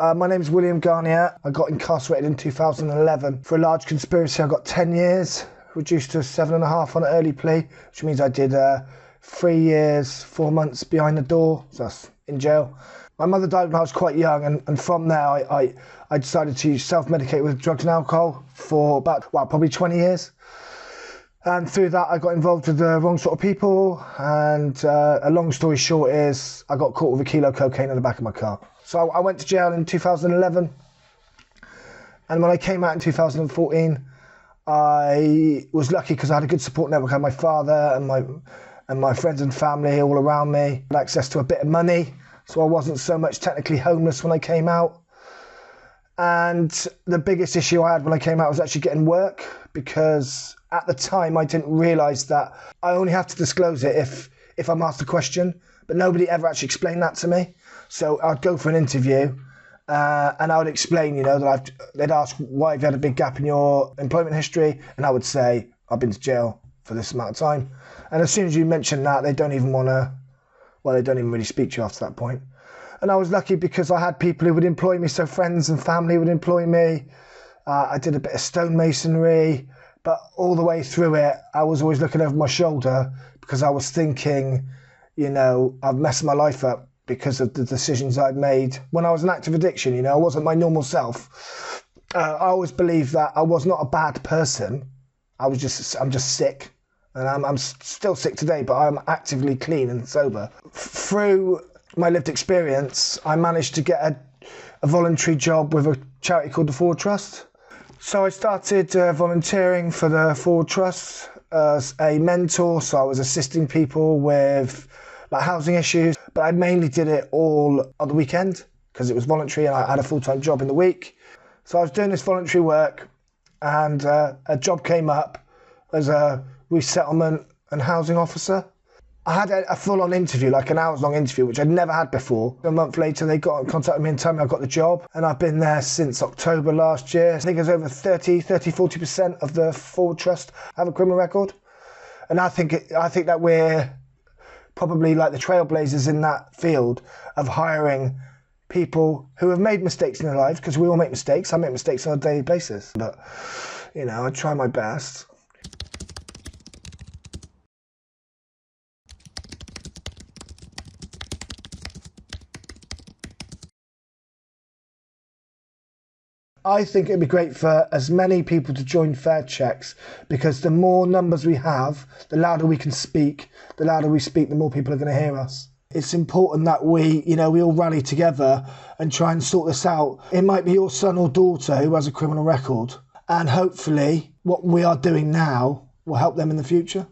My name is William Garnier. I got incarcerated in 2011 for a large conspiracy. I got 10 years, reduced to 7.5 on an early plea, which means I did 3 years, 4 months behind the door, so that's in jail. My mother died when I was quite young, and from there I decided to self-medicate with drugs and alcohol for about, probably 20 years. And through that I got involved with the wrong sort of people, and a long story short is I got caught with a kilo of cocaine in the back of my car. So I went to jail in 2011, and when I came out in 2014, I was lucky because I had a good support network. I had my father and my friends and family all around me. I had access to a bit of money, so I wasn't so much technically homeless when I came out. And the biggest issue I had when I came out was actually getting work, because at the time I didn't realise that I only have to disclose it if I'm asked a question, but nobody ever actually explained that to me. So I'd go for an interview and I would explain, that they'd ask, why have you had a big gap in your employment history? And I would say, I've been to jail for this amount of time. And as soon as you mention that, they don't even really speak to you after that point. And I was lucky because I had people who would employ me, so friends and family would employ me. I did a bit of stonemasonry, but all the way through it, I was always looking over my shoulder because I was thinking, I've messed my life up because of the decisions I'd made when I was in active addiction. I wasn't my normal self. I always believed that I was not a bad person. I'm just sick, and I'm still sick today, but I'm actively clean and sober. Through my lived experience, I managed to get a voluntary job with a charity called the Ford Trust. So I started volunteering for the Ford Trust as a mentor, so I was assisting people with housing issues, but I mainly did it all on the weekend because it was voluntary and I had a full-time job in the week. So I was doing this voluntary work, and a job came up as a resettlement and housing officer. I had a full-on interview, like an hours-long interview, which I'd never had before. A month later, they got in contact with me and told me I got the job, and I've been there since October last year. I think there's over 40% of the Ford Trust have a criminal record, and I think that we're probably like the trailblazers in that field of hiring people who have made mistakes in their lives, because we all make mistakes. I make mistakes on a daily basis, but I try my best. I think it'd be great for as many people to join FairChecks, because the more numbers we have, the louder we can speak. The louder we speak, the more people are going to hear us. It's important that we all rally together and try and sort this out. It might be your son or daughter who has a criminal record, and hopefully what we are doing now will help them in the future.